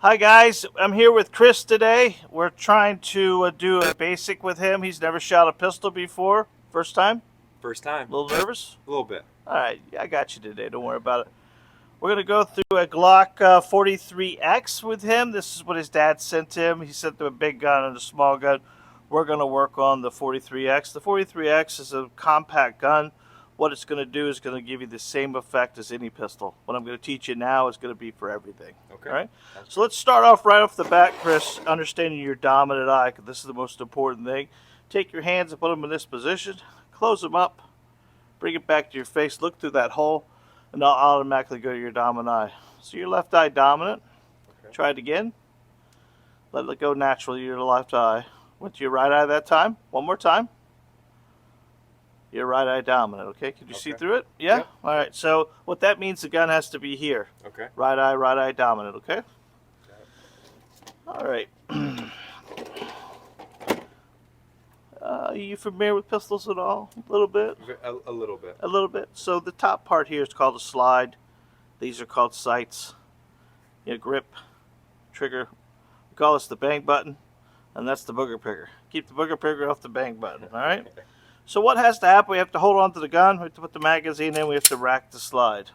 Hi guys, I'm here with Chris today. We're trying to do a basic with him. He's never shot a pistol before. First time? First time. A little nervous? A little bit. Alright, I got you today. Don't worry about it. We're going to go through a Glock 43X with him. This is what his dad sent him. He sent him a big gun and a small gun. We're going to work on the 43X. The 43X is a compact gun. What it's going to do is going to give you the same effect as any pistol. What I'm going to teach you now is going to be for everything. Okay. All right? So let's start off right off the bat, Chris, understanding your dominant eye, because this is the most important thing. Take your hands and put them in this position. Close them up. Bring it back to your face. Look through that hole, and I'll automatically go to your dominant eye. So your left eye dominant. Okay. Try it again. Let it go naturally, your left eye. Went to your right eye that time. One more time. Your right eye dominant, okay? Can you see through it? Yeah? Yep. All right, so what that means, the gun has to be here. Okay. Right eye dominant, okay? All right. Are you familiar with pistols at all? A little bit? A little bit. A little bit. So the top part here is called a slide. These are called sights. Your grip, trigger. We call this the bang button, and that's the booger picker. Keep the booger picker off the bang button, all right? So what has to happen, we have to hold on to the gun, we have to put the magazine in, we have to rack the slide.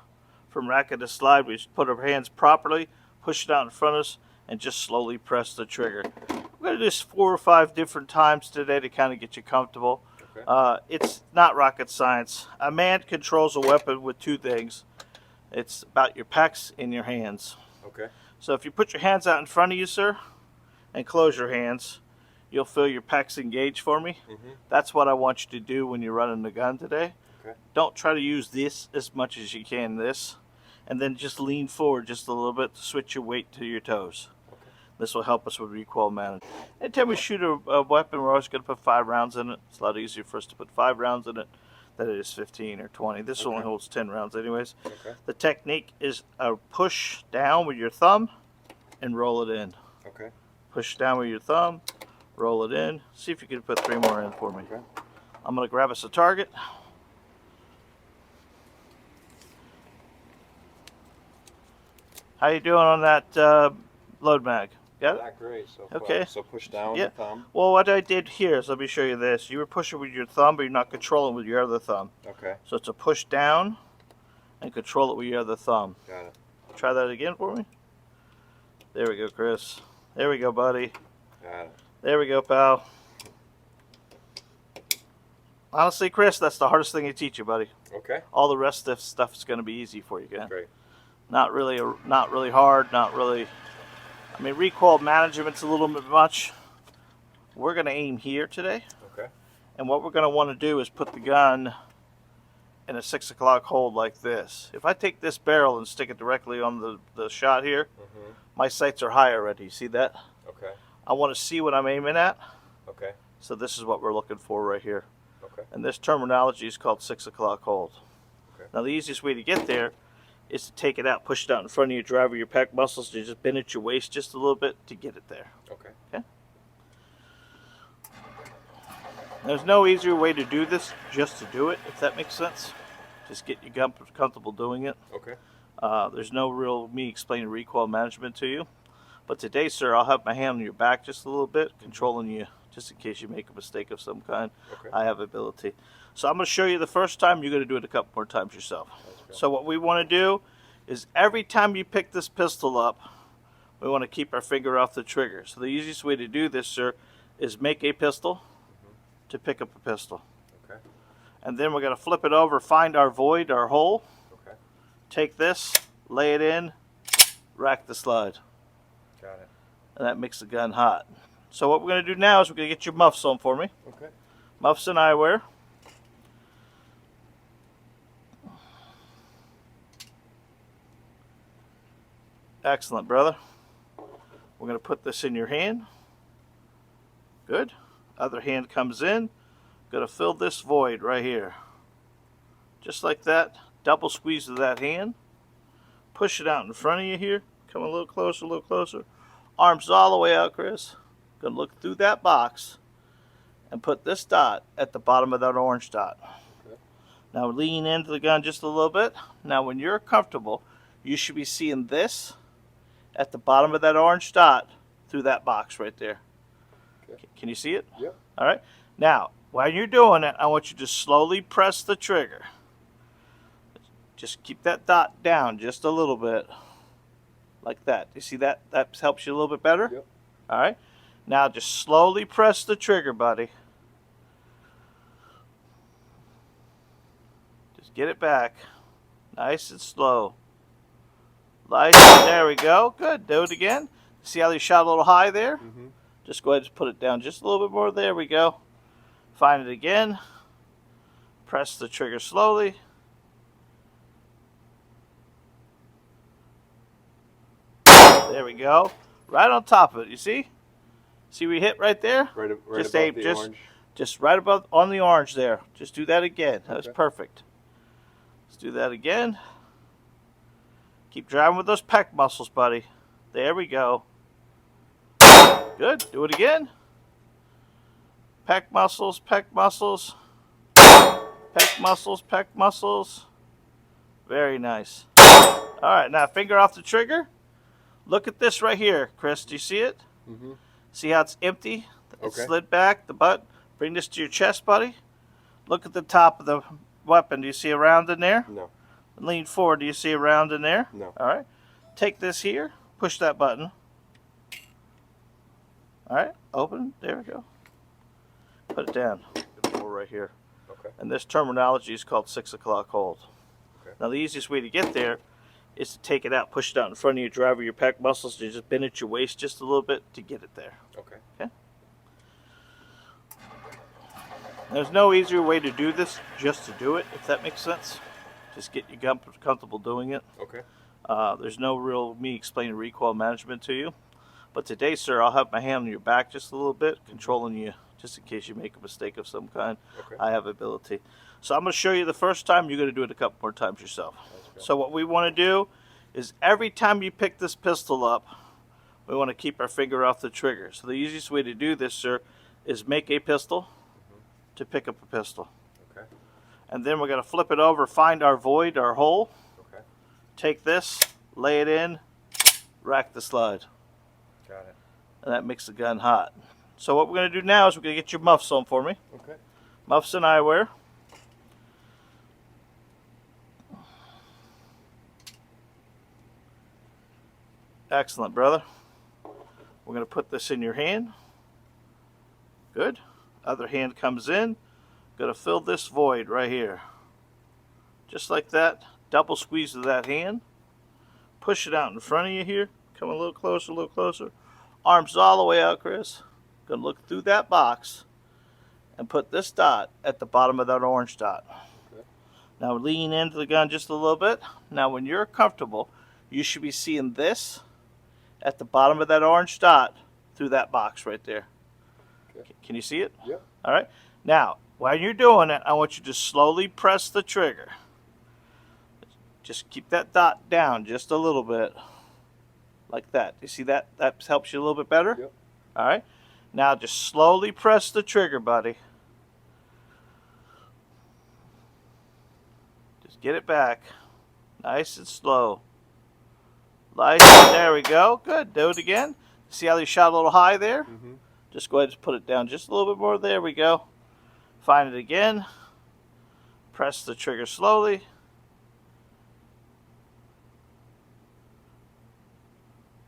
From racking the slide, we just put our hands properly, push it out in front of us, and just slowly press the trigger. We're going to do this 4 or 5 different times today to kind of get you comfortable. Okay. It's not rocket science. A man controls a weapon with 2 things. It's about your pecs and your hands. Okay. So if you put your hands out in front of you, sir, and close your hands, you'll feel your pecs engage for me. Mm-hmm. That's what I want you to do when you're running the gun today. Okay. Don't try to use this as much as you can, this. And then just lean forward just a little bit to switch your weight to your toes. Okay. This will help us with recoil management. Anytime we shoot a weapon, we're always going to put 5 rounds in it. It's a lot easier for us to put 5 rounds in it than it is 15 or 20. This only holds 10 rounds anyways. Okay. The technique is a push down with your thumb and roll it in. Okay. Push down with your thumb. Roll it in. See if you can put 3 more in for me. Okay. I'm going to grab us a target. How you doing on that load mag? Got it? Not great so far. Okay. So push down with the thumb. Well, what I did here is, let me show you this. You were pushing with your thumb, but you're not controlling with your other thumb. Okay. So it's a push down and control it with your other thumb. Got it. Try that again for me. There we go, Chris. There we go, buddy. Got it. There we go, pal. Honestly, Chris, that's the hardest thing to teach you, buddy. Okay. All the rest of the stuff is going to be easy for you, again. Great. Not really hard, not really. I mean, recoil management's a little bit much. We're going to aim here today. Okay. And what we're going to want to do is put the gun in a 6 o'clock hold like this. If I take this barrel and stick it directly on the shot here, my sights are high already. You see that? Okay. I want to see what I'm aiming at. Okay. So this is what we're looking for right here. Okay. And this terminology is called 6 o'clock hold. Okay. Now the easiest way to get there is to take it out, push it out in front of you, drive with your pec muscles, and just bend at your waist just a little bit to get it there. Okay. Okay. There's no easier way to do this, just to do it, if that makes sense. Just get you comfortable doing it. Okay. There's no real me explaining recoil management to you. But today, sir, I'll have my hand on your back just a little bit, controlling you, just in case you make a mistake of some kind. Okay. I have ability. So I'm going to show you the first time. You're going to do it a couple more times yourself. So what we want to do is every time you pick this pistol up, we want to keep our finger off the trigger. So the easiest way to do this, sir, is make a pistol to pick up a pistol. Okay. And then we're going to flip it over, find our void, our hole. Okay. Take this, lay it in, rack the slide. Got it. And that makes the gun hot. So what we're going to do now is we're going to get your muffs on for me. Okay. Muffs and eyewear. Excellent, brother. We're going to put this in your hand. Good. Other hand comes in. Going to fill this void right here. Just like that. Double squeeze of that hand. Push it out in front of you here. Come a little closer, a little closer. Arms all the way out, Chris. Going to look through that box and put this dot at the bottom of that orange dot. Okay. Now lean into the gun just a little bit. Now when you're comfortable, you should be seeing this at the bottom of that orange dot through that box right there. Okay. Can you see it? Yep. All right. Now, while you're doing it, I want you to slowly press the trigger. Just keep that dot down just a little bit. Like that. You see that? That helps you a little bit better? Yep. All right. Now just slowly press the trigger, buddy. Just get it back. Nice and slow. Nice. There we go. Good. Do it again. See how you shot a little high there? Mm-hmm. Just go ahead and put it down just a little bit more. There we go. Find it again. Press the trigger slowly. There we go. Right on top of it. You see? See we hit right there? Right just above aim, the just, orange. Just right above on the orange there. Just do that again. That's perfect. Let's do that again. Keep driving with those pec muscles, buddy. There we go. Good. Do it again. Pec muscles, pec muscles. Pec muscles, pec muscles. Very nice. All right, now finger off the trigger. Look at this right here, Chris. Do you see it? Mm-hmm. See how it's empty? It's Okay. slid back, the butt. Bring this to your chest, buddy. Look at the top of the weapon. Do you see a round in there? No. Lean forward. Do you see a round in there? No. All right. Take this here. Push that button. All right. Open. There we go. Put it down. Right here. Okay. And this terminology is called 6 o'clock hold. Okay. Now the easiest way to get there is to take it out, push it out in front of you, drive with your pec muscles, and just bend at your waist just a little bit to get it there. Okay. Okay. There's no easier way to do this just to do it, if that makes sense. Just get you comfortable doing it. Okay. There's no real me explaining recoil management to you. But today, sir, I'll have my hand on your back just a little bit, controlling you just in case you make a mistake of some kind. Okay. I have ability. So I'm going to show you the first time. You're going to do it a couple more times yourself. So what we want to do is every time you pick this pistol up, we want to keep our finger off the trigger. So the easiest way to do this, sir, is make a pistol to pick up a pistol. Okay. And then we're going to flip it over, find our void, our hole. Okay. Take this, lay it in, rack the slide. Got it. And that makes the gun hot. So what we're going to do now is we're going to get your muffs on for me. Okay. Muffs and eyewear. Excellent, brother. We're going to put this in your hand. Good. Other hand comes in. Going to fill this void right here. Just like that. Double squeeze of that hand. Push it out in front of you here. Come a little closer, a little closer. Arms all the way out, Chris. Going to look through that box and put this dot at the bottom of that orange dot. Okay. Now lean into the gun just a little bit. Now when you're comfortable, you should be seeing this at the bottom of that orange dot through that box right there. Okay. Can you see it? Yep. All right. Now, while you're doing it, I want you to slowly press the trigger. Just keep that dot down just a little bit. Like that. You see that? That helps you a little bit better? Yep. All right. Now just slowly press the trigger, buddy. Just get it back. Nice and slow. Nice. There we go. Good. Do it again. See how you shot a little high there? Mm-hmm. Just go ahead and put it down just a little bit more. There we go. Find it again. Press the trigger slowly.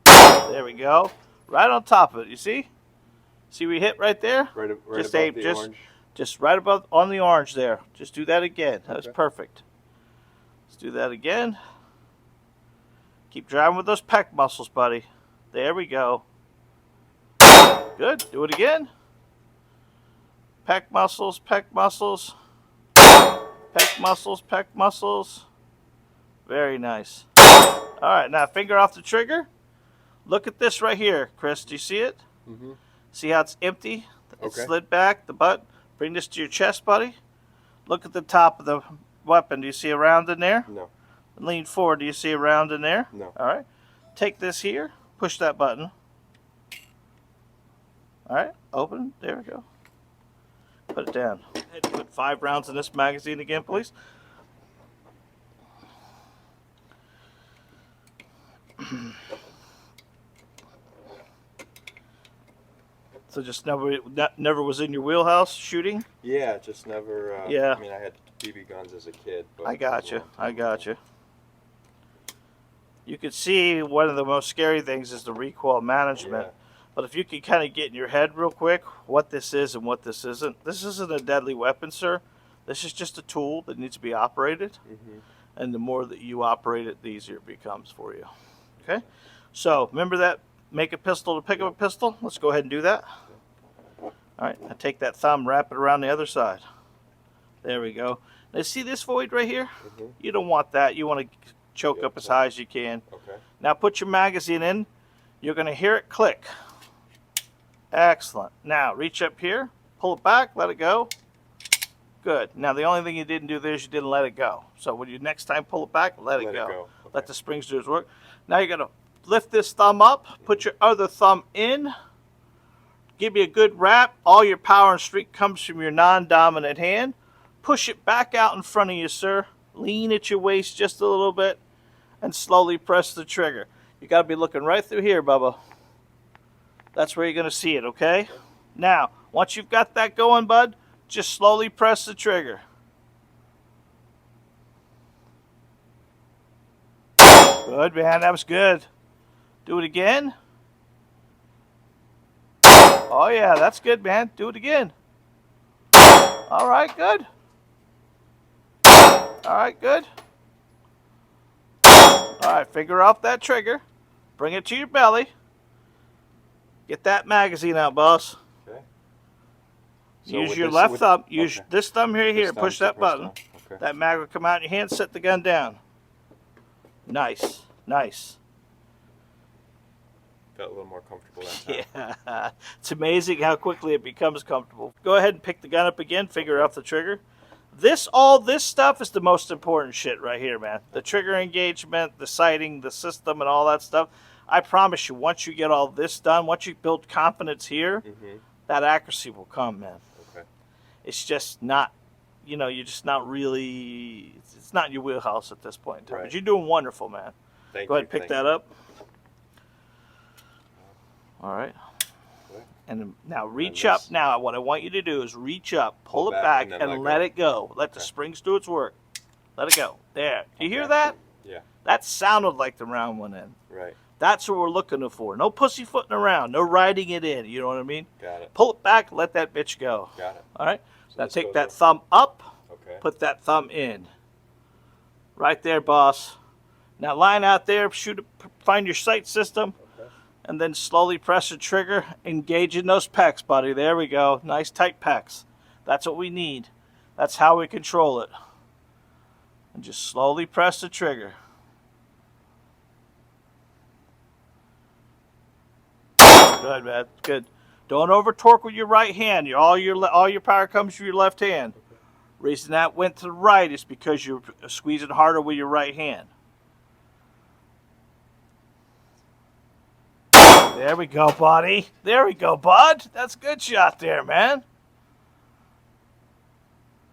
There we go. Right on top of it. You see? See we hit right there? Right just above aim, the orange. Just right above on the orange there. Just do that again. That's perfect. Let's do that again. Keep driving with those pec muscles, buddy. There we go. Good. Do it again. Pec muscles, pec muscles. Pec muscles, pec muscles. Very nice. All right, now finger off the trigger. Look at this right here, Chris. Do you see it? Mm-hmm. See how it's empty? It's Okay. slid back, the butt. Bring this to your chest, buddy. Look at the top of the weapon. Do you see a round in there? No. Lean forward. Do you see a round in there? No. All right. Take this here. Push that button. All right. Open. There we go. Put it down. Put 5 rounds in this magazine again, please. So just never was in your wheelhouse shooting? Yeah, just never. Yeah. I mean, I had BB guns as a kid. But I got you. I got you. You could see one of the most scary things is the recoil management. Yeah. But if you could kind of get in your head real quick what this is and what this isn't a deadly weapon, sir. This is just a tool that needs to be operated. Mm-hmm. And the more that you operate it, the easier it becomes for you. Okay? So remember that make a pistol to pick up a pistol? Let's go ahead and do that. All right, now take that thumb, wrap it around the other side. There we go. Now see this void right here? Mm-hmm. You don't want that. You want to choke up as high as you can. Okay. Now put your magazine in. You're going to hear it click. Excellent. Now reach up here, pull it back, let it go. Good. Now the only thing you didn't do there is you didn't let it go. So when you next time pull it back, let it go. Okay. Let the springs do its work. Now you're going to lift this thumb up, put your other thumb in, give you a good wrap. All your power and strength comes from your non-dominant hand. Push it back out in front of you, sir. Lean at your waist just a little bit and slowly press the trigger. You got to be looking right through here, Bubba. That's where you're going to see it, okay? Now, once you've got that going, bud, just slowly press the trigger. Good, man. That was good. Do it again. Oh, yeah. That's good, man. Do it again. All right, good. All right, good. All right, finger off that trigger. Bring it to your belly. Get that magazine out, boss. Okay. So use your left thumb. Use this thumb here. Push that button. Okay. That mag will come out in your hand. Set the gun down. Nice. Nice. Felt a little more comfortable that time. Yeah. It's amazing how quickly it becomes comfortable. Go ahead and pick the gun up again. Finger off the trigger. All this stuff is the most important shit right here, man. The trigger engagement, the sighting, the system, and all that stuff. I promise you, once you get all this done, once you build confidence here, that accuracy will come, man. Okay. It's just not, you're just not really, it's not in your wheelhouse at this point in time. Right. But you're doing wonderful, man. Go ahead and pick that up. All right. Okay. And now reach up. Now what I want you to do is reach up, pull it back, and let it go. Let the springs do its work. Let it go. There. Do you hear that? Yeah. That sounded like the round went in. Right. That's what we're looking for. No pussyfooting around. No riding it in. You know what I mean? Got it. Pull it back. Let that bitch go. Got it. All right? So now take that thumb up. Okay. Put that thumb in. Right there, boss. Now line out there. Shoot. Find your sight system. Okay. And then slowly press the trigger. Engage in those pecs, buddy. There we go. Nice tight pecs. That's what we need. That's how we control it. And just slowly press the trigger. Good, man. Good. Don't over torque with your right hand. All your power comes from your left hand. Reason that went to the right is because you're squeezing harder with your right hand. There we go, buddy. There we go, bud. That's a good shot there, man.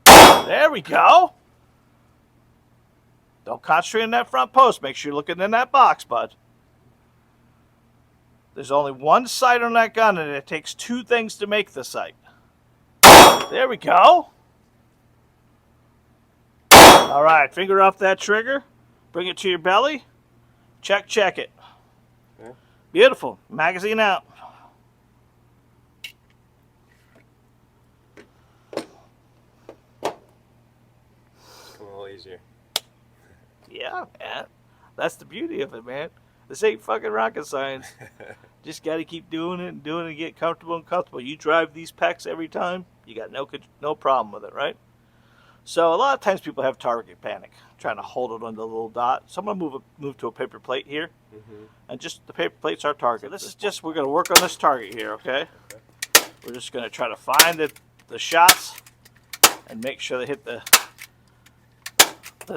There we go. Don't concentrate on that front post. Make sure you're looking in that box, bud. There's only one sight on that gun, and it takes two things to make the sight. There we go. All right, finger off that trigger. Bring it to your belly. Check it. Okay. Beautiful. Magazine out. It's coming a little easier. Yeah, man. That's the beauty of it, man. This ain't fucking rocket science. Just got to keep doing it and get comfortable and comfortable. You drive these pecs every time, you got no problem with it, right? So a lot of times people have target panic, trying to hold it on the little dot. So I'm going to move to a paper plate here. And just the paper plate's our target. This is just, we're going to work on this target here, okay? We're just going to try to find the shots and make sure they hit the...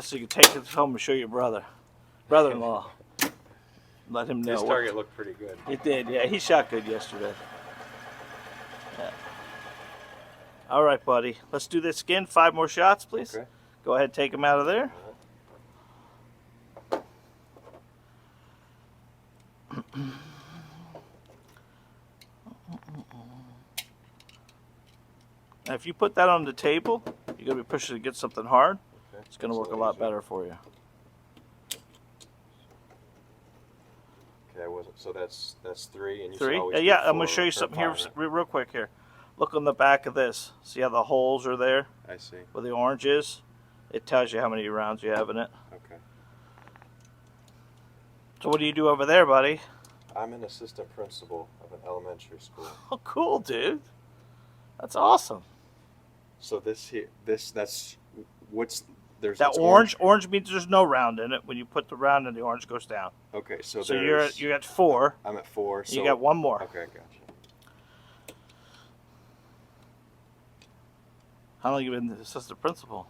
So you can take it home and show your brother-in-law. Let him know. This target looked pretty good. It did, yeah. He shot good yesterday. Yeah. All right, buddy. Let's do this again. 5 more shots, please. Okay. Go ahead and take them out of there. Now, if you put that on the table, you're going to be pushing to get something hard. Okay. It's going to work a lot better for you. Okay, I wasn't. So that's 3, and you Three? said always Yeah, do I'm going to 4 show you or something 5, here right? real quick here. Look on the back of this. See how the holes are there I see. where the orange is? It tells you how many rounds you have in it. Okay. So what do you do over there, buddy? I'm an assistant principal of an elementary school. Oh, cool, dude. That's awesome. So that's what's there's That it's orange means there's no round in it. When you put the round in, the orange goes down. Okay, so you're at 4. I'm at 4. So You got one more. Okay, gotcha. How long have you been the assistant principal?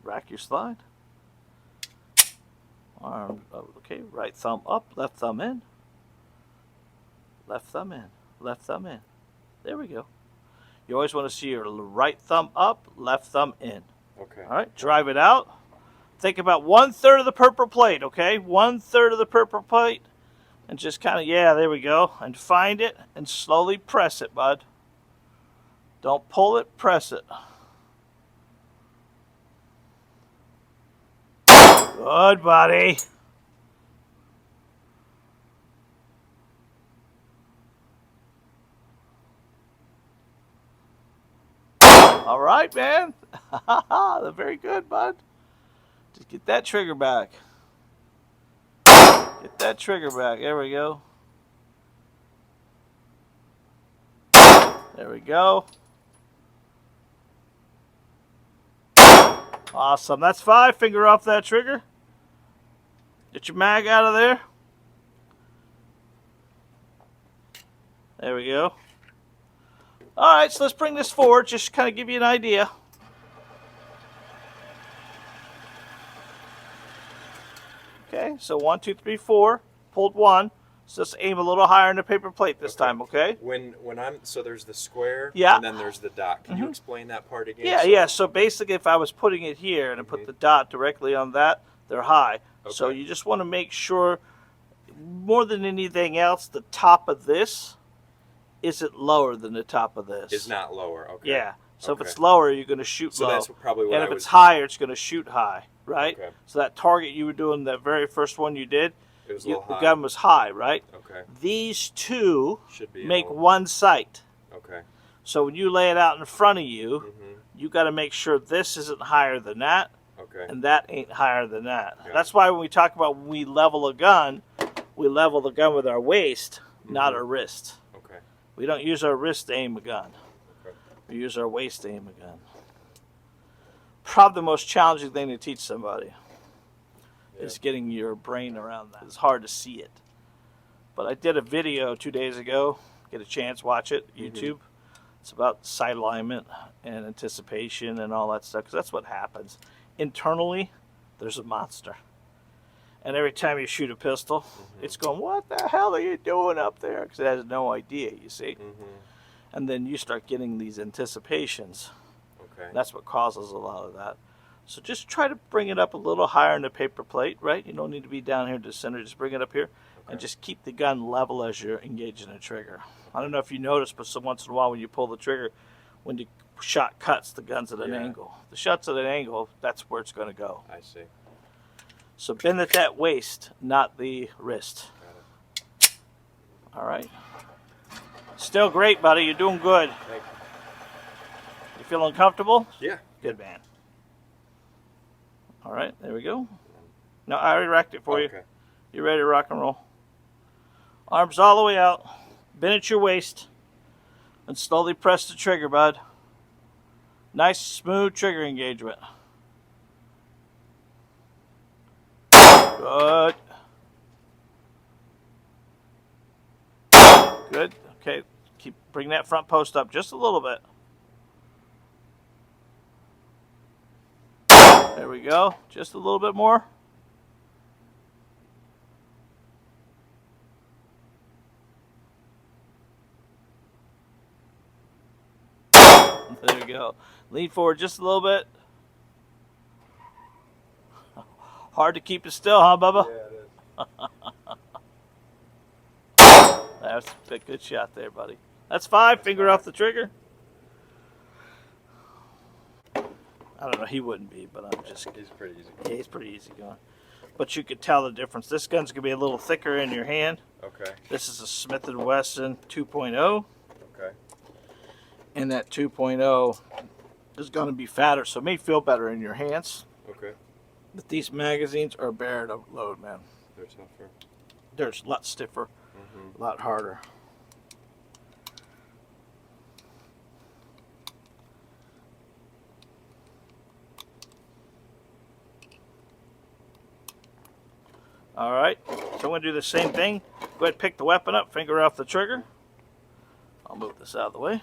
Rack your slide. Arm, okay, right thumb up, left thumb in. Left thumb in, left thumb in. There we go. You always want to see your right thumb up, left thumb in. Okay. All right, drive it out. Think about 1/3 of the purple plate, okay? 1/3 of the purple plate. And just kind of, yeah, there we go. And find it and slowly press it, bud. Don't pull it, press it. Good, buddy. All right, man. They're very good, bud. Just get that trigger back. Get that trigger back. There we go. There we go. Awesome. That's 5. Finger off that trigger. Get your mag out of there. There we go. All right, so let's bring this forward, just kind of give you an idea. Okay, so 1, 2, 3, 4. Pulled 1. So let's aim a little higher in the paper plate this time, okay? When I'm so there's the square, yeah, and then there's the dot. Can you explain that part again? Yeah, yeah. So basically, if I was putting it here and I put the dot directly on that, they're high. Okay. So you just want to make sure, more than anything else, the top of this isn't lower than the top of this. Is not lower. Okay. Yeah. So if it's lower, you're going to shoot low. So that's probably what and if it's higher, it's going to shoot high, right? Okay. So that target you were doing, that very first one you did, it was a little high. The gun was high, right? Okay. These two should be make one sight. Okay. So when you lay it out in front of you, you got to make sure this isn't higher than that, and that ain't higher than that. Yeah. That's why when we talk about when we level a gun, we level the gun with our waist, not our wrist. Okay. We don't use our wrist to aim a gun. Okay. We use our waist to aim a gun. Probably the most challenging thing to teach somebody. Is getting your brain around that. It's hard to see it. But I did a video 2 days ago. Get a chance, watch it, YouTube. It's about sight alignment and anticipation and all that stuff, because that's what happens. Internally, there's a monster. And every time you shoot a pistol, it's going, what the hell are you doing up there? Because it has no idea, you see. And then you start getting these anticipations. Okay. That's what causes a lot of that. So just try to bring it up a little higher in the paper plate, right? You don't need to be down here to the center. Just bring it up here and just keep the gun level as you're engaging the trigger. I don't know if you noticed, but once in a while when you pull the trigger, when the shot cuts, the gun's at an angle. The shot's at an angle, that's where it's going to go. I see. So bend at that waist, not the wrist. Got it. All right. Still great, buddy. You're doing good. Thank you. You feeling comfortable? Yeah. Good, man. All right, there we go. No, I already racked it for you. You're ready to rock and roll. Arms all the way out. Bend at your waist. And slowly press the trigger, bud. Nice, smooth trigger engagement. Good. Good. Okay, bring that front post up just a little bit. There we go. Just a little bit more. There we go. Lean forward just a little bit. Hard to keep it still, huh, Bubba? Yeah, it is. That's a good shot there, buddy. That's 5. Finger off the trigger. I don't know. He wouldn't be, but I'm just. He's pretty easy. Yeah, he's pretty easy going. But you could tell the difference. This gun's gonna be a little thicker in your hand. Okay. This is a Smith & Wesson 2.0. Okay. And that 2.0 is gonna be fatter, so it may feel better in your hands. Okay. But these magazines are bare to load, man. They're tougher. They're a lot stiffer, a lot harder. All right, so I'm going to do the same thing. Go ahead and pick the weapon up, finger off the trigger. I'll move this out of the way.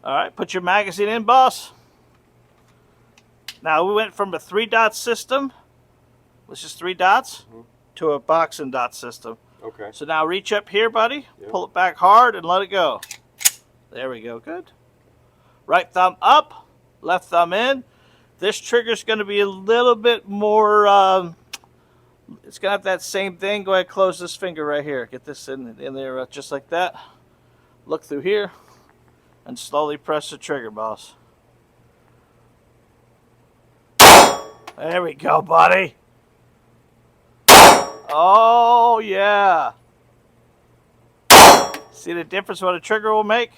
All right, put your magazine in, boss. Now we went from a 3-dot system, which is 3 dots, to a box and dot system. Okay. So now reach up here, buddy. Yep. Pull it back hard and let it go. There we go. Good. Right thumb up, left thumb in. This trigger is going to be a little bit more. It's going to have that same thing. Go ahead, and close this finger right here. Get this in there just like that. Look through here, and slowly press the trigger, boss. There we go, buddy. Oh, yeah. See the difference what a trigger will make?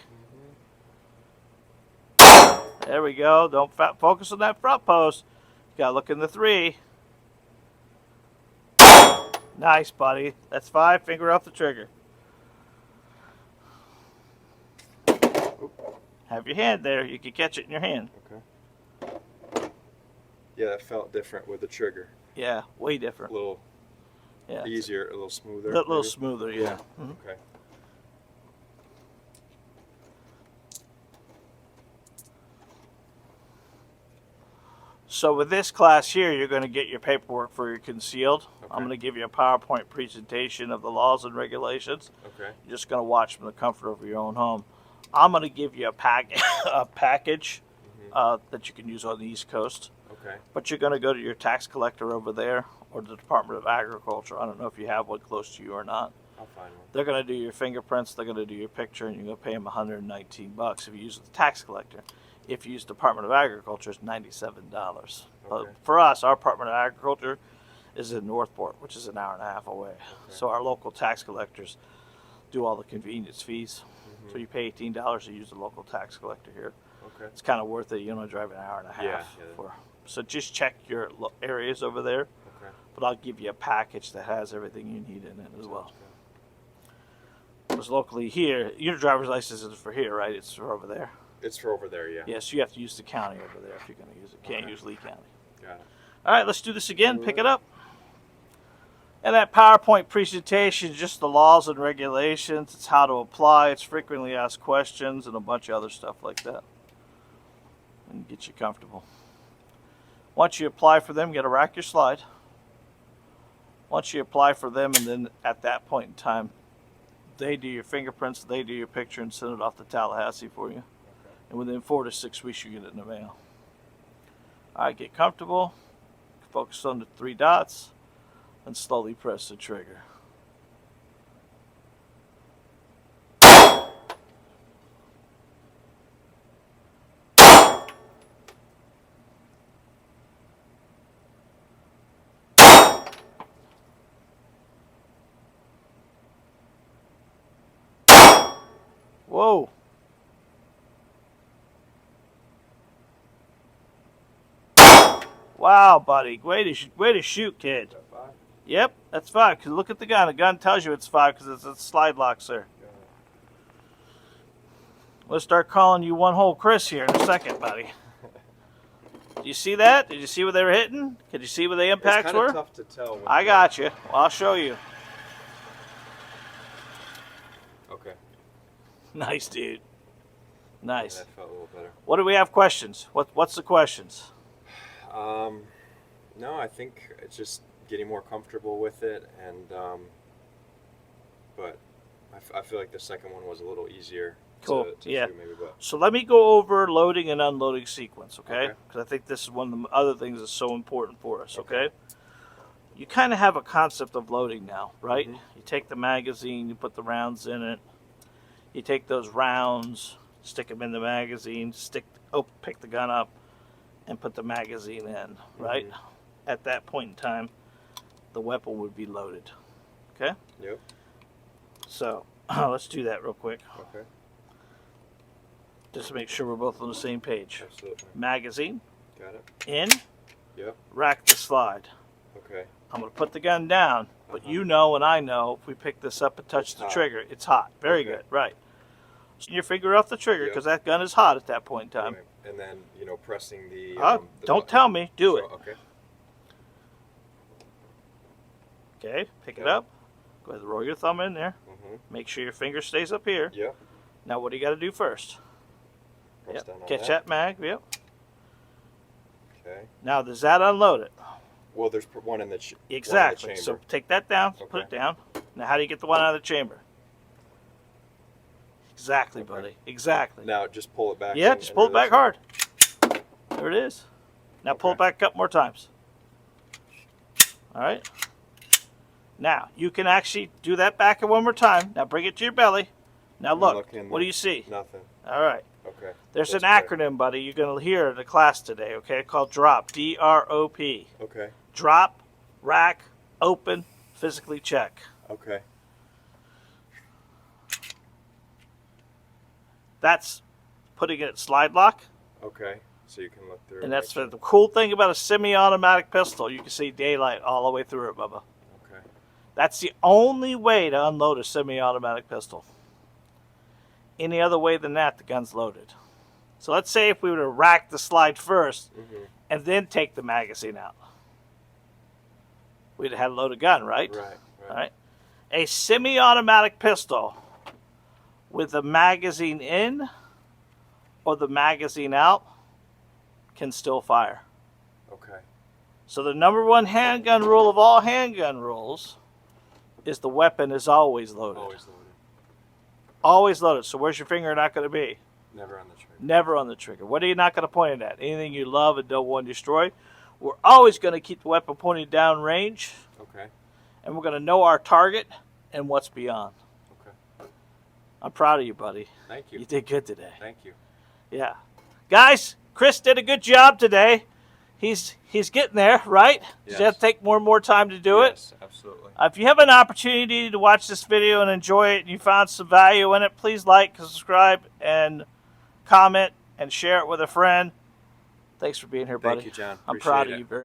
There we go. Don't focus on that front post. You gotta look in the 3. Nice, buddy. That's 5. Finger off the trigger. Have your hand there. You can catch it in your hand. Okay. Yeah, that felt different with the trigger. Yeah, way different. A little easier, a little smoother. A little smoother, yeah. Okay. So with this class here, you're going to get your paperwork for your concealed. Okay. I'm going to give you a PowerPoint presentation of the laws and regulations. Okay. You're just going to watch from the comfort of your own home. I'm going to give you a package that you can use on the East Coast. Okay. But you're going to go to your tax collector over there or the Department of Agriculture. I don't know if you have one close to you or not. I'll find one. They're going to do your fingerprints. They're going to do your picture, and you're going to pay them $119 if you use the tax collector. If you use Department of Agriculture, it's $97. Okay. But for us, our Department of Agriculture is in Northport, which is an hour and a half away. Okay. So our local tax collectors do all the convenience fees. So you pay $18 to use the local tax collector here. Okay. It's kind of worth it. You don't drive an hour and a half. Yeah. So just check your areas over there. Okay. But I'll give you a package that has everything you need in it as well. Because locally here, your driver's license is for here, right? It's for over there. It's for over there, yeah. Yes, you have to use the county over there if you're going to use it. Can't use Lee County. Got it. All right, let's do this again. Pick it up. And that PowerPoint presentation is just the laws and regulations. It's how to apply. It's frequently asked questions and a bunch of other stuff like that. And get you comfortable. Once you apply for them, you got to rack your slide. Once you apply for them, and then at that point in time, they do your fingerprints, they do your picture, and send it off to Tallahassee for you. And within 4 to 6 weeks, you get it in the mail. All right, get comfortable. Focus on the 3 dots. And slowly press the trigger. Whoa. Wow, buddy. Way to shoot, kid. Yep, that's 5. Because look at the gun. The gun tells you it's 5 because it's a slide lock, sir. We'll start calling you One Hole Chris here in a second, buddy. Did you see that? Did you see what they were hitting? Could you see what the impacts were? It's kind of tough to tell. I got you. Well, I'll show you. Okay. Nice, dude. Nice. Yeah, that felt a little better. What do we have questions? What's the questions? No, I think it's just getting more comfortable with it, and but I feel like the second one was a little easier. Cool. To yeah. do maybe, but. So let me go over loading and unloading sequence, okay? Because I think this is one of the other things that's so important for us, okay? you kind of have a concept of loading now, right? You take the magazine, you put the rounds in it. You take those rounds, stick them in the magazine, pick the gun up, and put the magazine in, right? At that point in time, the weapon would be loaded. Okay? Yep. So, let's do that real quick. Okay. Just to make sure we're both on the same page. Absolutely. Magazine. Got it. In. Yep. Rack the slide. Okay. I'm going to put the gun down, but you know and I know if we pick this up and touch the trigger, it's hot. Very good. Right. So your finger off the trigger because that gun is hot at that point in time. Right. And then, you know, pressing the don't tell me. Do it. Okay. Okay. Pick it up. Go ahead and roll your thumb in there. Make sure your finger stays up here. Yep. Now what do you got to do first? Press down on Catch that mag. Yep. Okay. Now does that unload it? Well, there's one in the exactly. One in the So chamber. take that down. Put it down. Now how do you get the one out of the chamber? Exactly, buddy. Exactly. Now just pull it back. Yeah, just pull it back hard. There it is. Now pull it back a couple more times. All right. Now you can actually do that back one more time. Now bring it to your belly. Now look. What do you see? Nothing. All right. Okay. There's an acronym, buddy, you're going to hear in the class today, okay, called DROP, D-R-O-P. Okay. Drop, rack, open, physically check. Okay. That's putting it at slide lock. Okay. So you can look through. And that's the cool thing about a semi-automatic pistol. You can see daylight all the way through it, Bubba. Okay. That's the only way to unload a semi-automatic pistol. Any other way than that, the gun's loaded. So let's say if we were to rack the slide first and then take the magazine out. We'd have had a loaded gun, right? Right. All right. A semi-automatic pistol with the magazine in or the magazine out can still fire. Okay. So the number one handgun rule of all handgun rules is the weapon is always loaded. Always loaded. Always loaded. So where's your finger not going to be? Never on the trigger. Never on the trigger. What are you not going to point it at? Anything you love and don't want to destroy. We're always going to keep the weapon pointed down range. Okay. And we're going to know our target and what's beyond. Okay. I'm proud of you, buddy. Thank you. You did good today. Thank you. Yeah. Guys, Chris did a good job today. He's getting there, right? Yes. You have to take more and more time to do it. Yes, absolutely. If you have an opportunity to watch this video and enjoy it and you found some value in it, please like, subscribe, and comment, and share it with a friend. Thanks for being here, buddy. Thank you, John. I'm proud of Appreciate it. you very